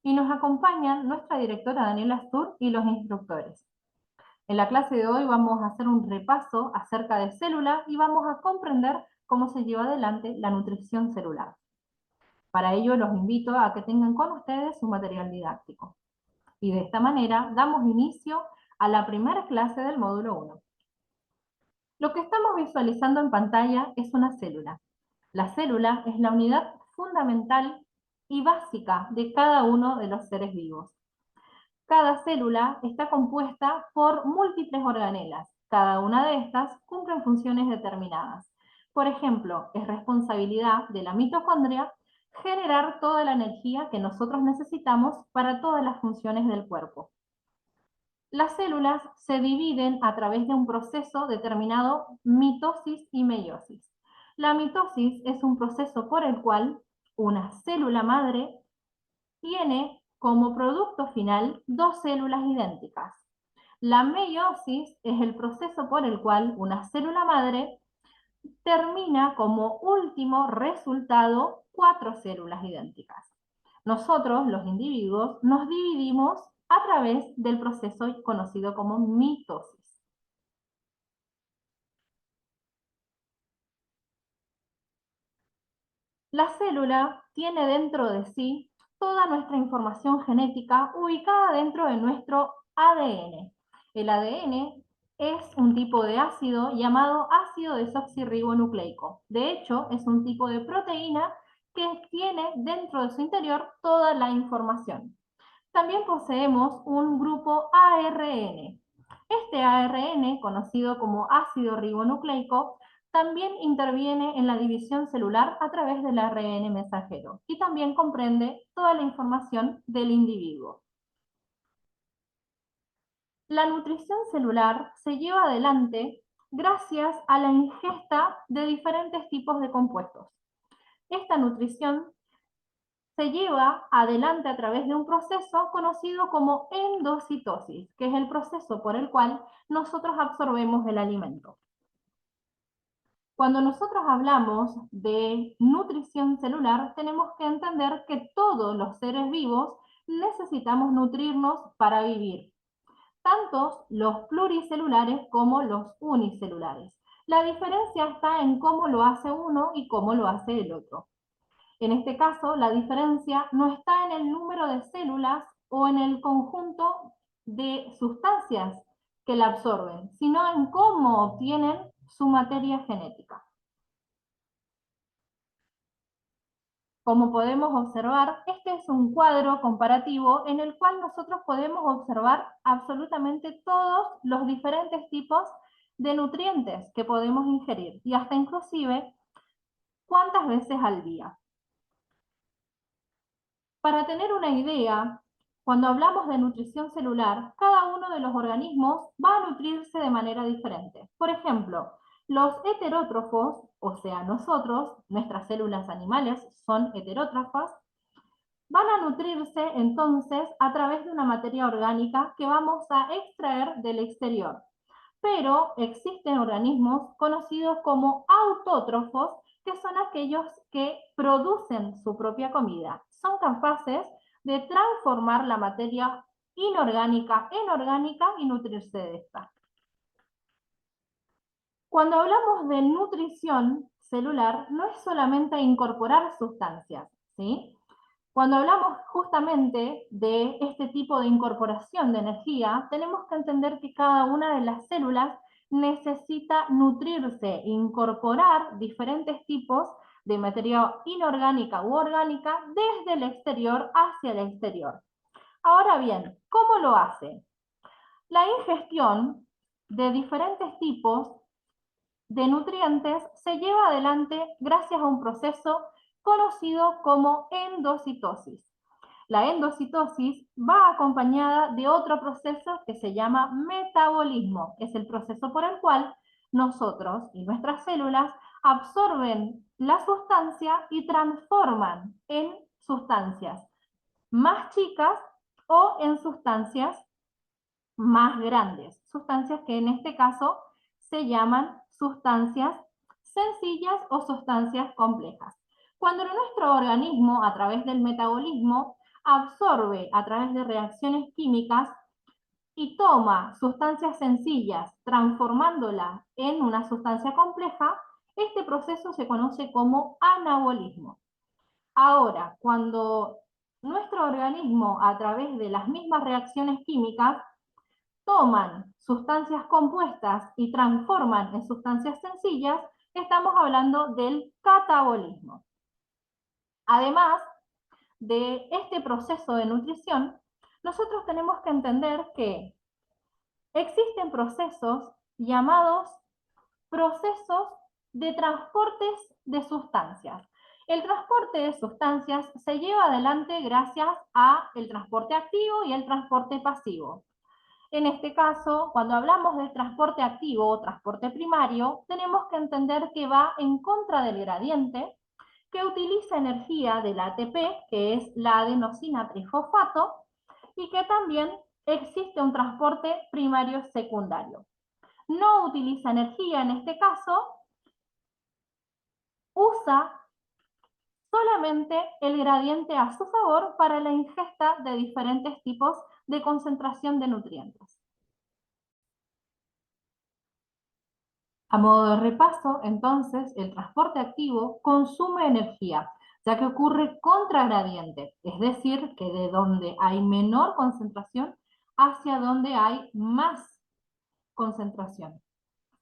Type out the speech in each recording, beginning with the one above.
y nos acompañan nuestra directora Daniela Astur y los instructores. En la clase de hoy vamos a hacer un repaso acerca de célula y vamos a comprender cómo se lleva adelante la nutrición celular. Para ello los invito a que tengan con ustedes su material didáctico. Y de esta manera damos inicio a la primera clase del módulo 1. Lo que estamos visualizando en pantalla es una célula. La célula es la unidad fundamental y básica de cada uno de los seres vivos. Cada célula está compuesta por múltiples organelas. Cada una de estas cumple funciones determinadas. Por ejemplo, es responsabilidad de la mitocondria generar toda la energía que nosotros necesitamos para todas las funciones del cuerpo. Las células se dividen a través de un proceso determinado mitosis y meiosis. La mitosis es un proceso por el cual una célula madre tiene como producto final dos células idénticas. La meiosis es el proceso por el cual una célula madre termina como último resultado 4 células idénticas. Nosotros, los individuos, nos dividimos a través del proceso conocido como mitosis. La célula tiene dentro de sí toda nuestra información genética ubicada dentro de nuestro ADN. El ADN es un tipo de ácido llamado ácido desoxirribonucleico. De hecho, es un tipo de proteína que tiene dentro de su interior toda la información. También poseemos un grupo ARN. Este ARN, conocido como ácido ribonucleico, también interviene en la división celular a través del ARN mensajero y también comprende toda la información del individuo. La nutrición celular se lleva adelante gracias a la ingesta de diferentes tipos de compuestos. Esta nutrición se lleva adelante a través de un proceso conocido como endocitosis, que es el proceso por el cual nosotros absorbemos el alimento. Cuando nosotros hablamos de nutrición celular, tenemos que entender que todos los seres vivos necesitamos nutrirnos para vivir, tanto los pluricelulares como los unicelulares. La diferencia está en cómo lo hace uno y cómo lo hace el otro. En este caso, la diferencia no está en el número de células o en el conjunto de sustancias que la absorben, sino en cómo obtienen su materia genética. Como podemos observar, este es un cuadro comparativo en el cual nosotros podemos observar absolutamente todos los diferentes tipos de nutrientes que podemos ingerir y hasta inclusive cuántas veces al día. Para tener una idea, cuando hablamos de nutrición celular, cada uno de los organismos va a nutrirse de manera diferente. Por ejemplo, los heterótrofos, o sea, nosotros, nuestras células animales son heterótrofas, van a nutrirse entonces a través de una materia orgánica que vamos a extraer del exterior. Pero existen organismos conocidos como autótrofos, que son aquellos que producen su propia comida. Son capaces de transformar la materia inorgánica en orgánica y nutrirse de esta. Cuando hablamos de nutrición celular, no es solamente incorporar sustancias, ¿sí? Cuando hablamos justamente de este tipo de incorporación de energía, tenemos que entender que cada una de las células necesita nutrirse, incorporar diferentes tipos de materia inorgánica u orgánica desde el exterior hacia el exterior. Ahora bien, ¿cómo lo hace? La ingestión de diferentes tipos de nutrientes se lleva adelante gracias a un proceso conocido como endocitosis. La endocitosis va acompañada de otro proceso que se llama metabolismo. Es el proceso por el cual nosotros y nuestras células absorben la sustancia y transforman en sustancias más chicas o en sustancias más grandes. Sustancias que en este caso se llaman sustancias sencillas o sustancias complejas. Cuando nuestro organismo, a través del metabolismo, absorbe a través de reacciones químicas y toma sustancias sencillas, transformándola en una sustancia compleja, este proceso se conoce como anabolismo. Ahora, cuando nuestro organismo, a través de las mismas reacciones químicas, toman sustancias compuestas y transforman en sustancias sencillas, estamos hablando del catabolismo. Además de este proceso de nutrición, nosotros tenemos que entender que existen procesos llamados procesos de transportes de sustancias. El transporte de sustancias se lleva adelante gracias al transporte activo y el transporte pasivo. En este caso, cuando hablamos del transporte activo o transporte primario, tenemos que entender que va en contra del gradiente, que utiliza energía del ATP, que es la adenosina trifosfato, y que también existe un transporte primario secundario. No utiliza energía en este caso, usa solamente el gradiente a su favor para la ingesta de diferentes tipos de concentración de nutrientes. A modo de repaso, entonces, el transporte activo consume energía, ya que ocurre contra gradiente, es decir, que de donde hay menor concentración hacia donde hay más concentración.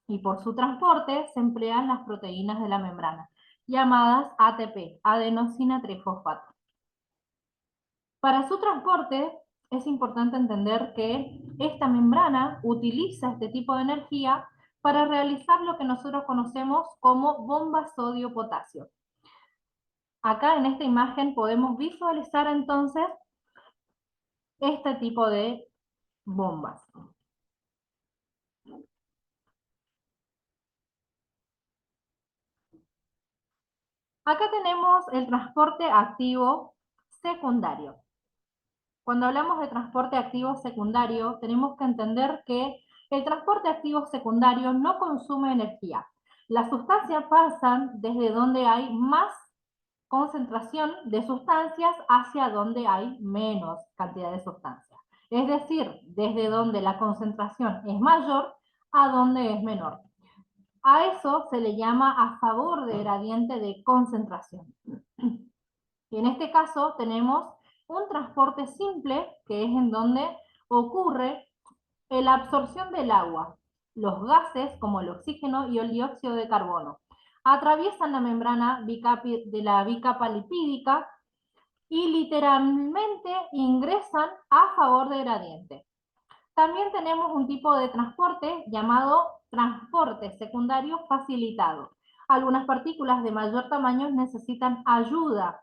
Y por su transporte se emplean las proteínas de la membrana, llamadas ATP, adenosina trifosfato. Para su transporte es importante entender que esta membrana utiliza este tipo de energía para realizar lo que nosotros conocemos como bomba sodio-potasio. Acá en esta imagen podemos visualizar entonces este tipo de bombas. Acá tenemos el transporte activo secundario. Cuando hablamos de transporte activo secundario, tenemos que entender que el transporte activo secundario no consume energía. Las sustancias pasan desde donde hay más concentración de sustancias hacia donde hay menos cantidad de sustancias. Es decir, desde donde la concentración es mayor a donde es menor. A eso se le llama a favor de gradiente de concentración. Y en este caso tenemos un transporte simple, que es en donde ocurre la absorción del agua, los gases como el oxígeno y el dióxido de carbono. Atraviesan la membrana de la bicapa lipídica y literalmente ingresan a favor de gradiente. También tenemos un tipo de transporte llamado transporte secundario facilitado. Algunas partículas de mayor tamaño necesitan ayuda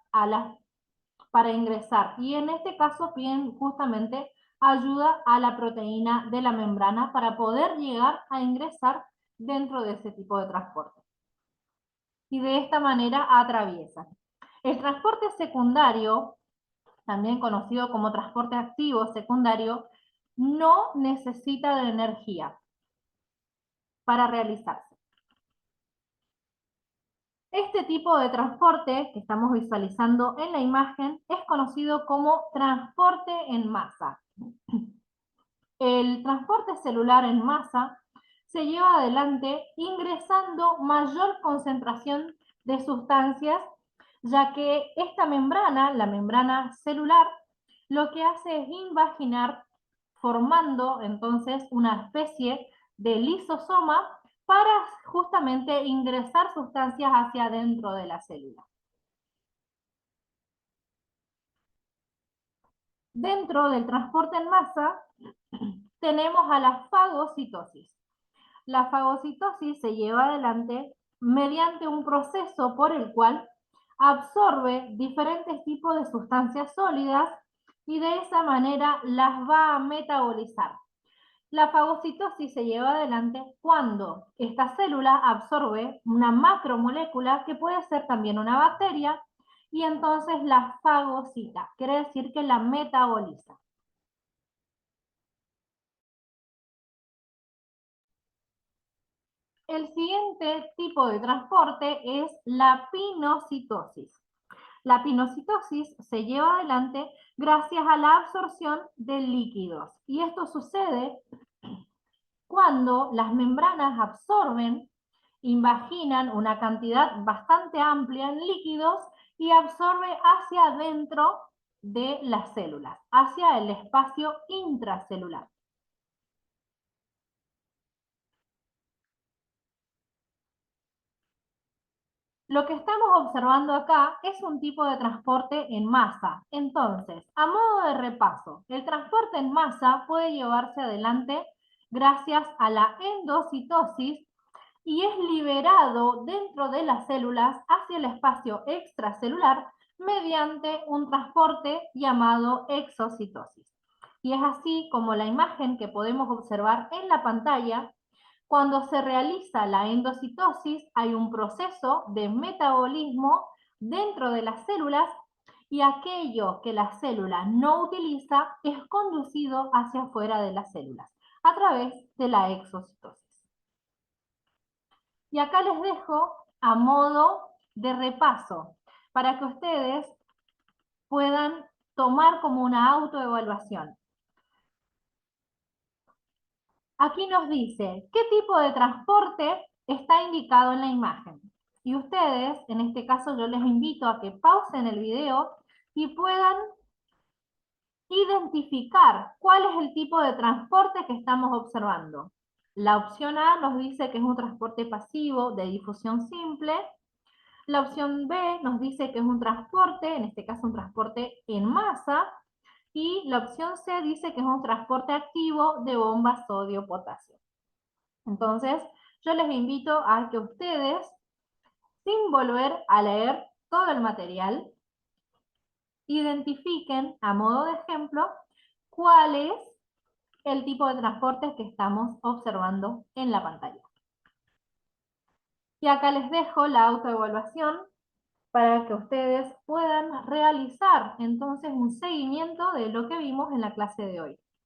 para ingresar y en este caso piden justamente ayuda a la proteína de la membrana para poder llegar a ingresar dentro de ese tipo de transporte. Y de esta manera atraviesan. El transporte secundario, también conocido como transporte activo secundario, no necesita de energía para realizarse. Este tipo de transporte que estamos visualizando en la imagen es conocido como transporte en masa. El transporte celular en masa se lleva adelante ingresando mayor concentración de sustancias, ya que esta membrana, la membrana celular, lo que hace es invaginar, formando entonces una especie de lisosoma para justamente ingresar sustancias hacia adentro de la célula. Dentro del transporte en masa tenemos a la fagocitosis. La fagocitosis se lleva adelante mediante un proceso por el cual absorbe diferentes tipos de sustancias sólidas y de esa manera las va a metabolizar. La fagocitosis se lleva adelante cuando esta célula absorbe una macromolécula que puede ser también una bacteria y entonces la fagocita, quiere decir que la metaboliza. El siguiente tipo de transporte es la pinocitosis. La pinocitosis se lleva adelante gracias a la absorción de líquidos. Y esto sucede cuando las membranas absorben, invaginan una cantidad bastante amplia en líquidos y absorbe hacia adentro de las células, hacia el espacio intracelular. Lo que estamos observando acá es un tipo de transporte en masa. Entonces, a modo de repaso, el transporte en masa puede llevarse adelante gracias a la endocitosis y es liberado dentro de las células hacia el espacio extracelular mediante un transporte llamado exocitosis. Y es así como la imagen que podemos observar en la pantalla. Cuando se realiza la endocitosis, hay un proceso de metabolismo dentro de las células y aquello que la célula no utiliza es conducido hacia afuera de las células a través de la exocitosis. Y acá les dejo a modo de repaso para que ustedes puedan tomar como una autoevaluación. Aquí nos dice qué tipo de transporte está indicado en la imagen. Y ustedes, en este caso yo les invito a que pausen el video y puedan identificar cuál es el tipo de transporte que estamos observando. La opción A nos dice que es un transporte pasivo de difusión simple. La opción B nos dice que es un transporte, en este caso un transporte en masa. Y la opción C dice que es un transporte activo de bomba sodio-potasio. Entonces, yo les invito a que ustedes, sin volver a leer todo el material, identifiquen a modo de ejemplo cuál es el tipo de transporte que estamos observando en la pantalla. Y acá les dejo la autoevaluación para que ustedes puedan realizar entonces un seguimiento de lo que vimos en la clase de hoy.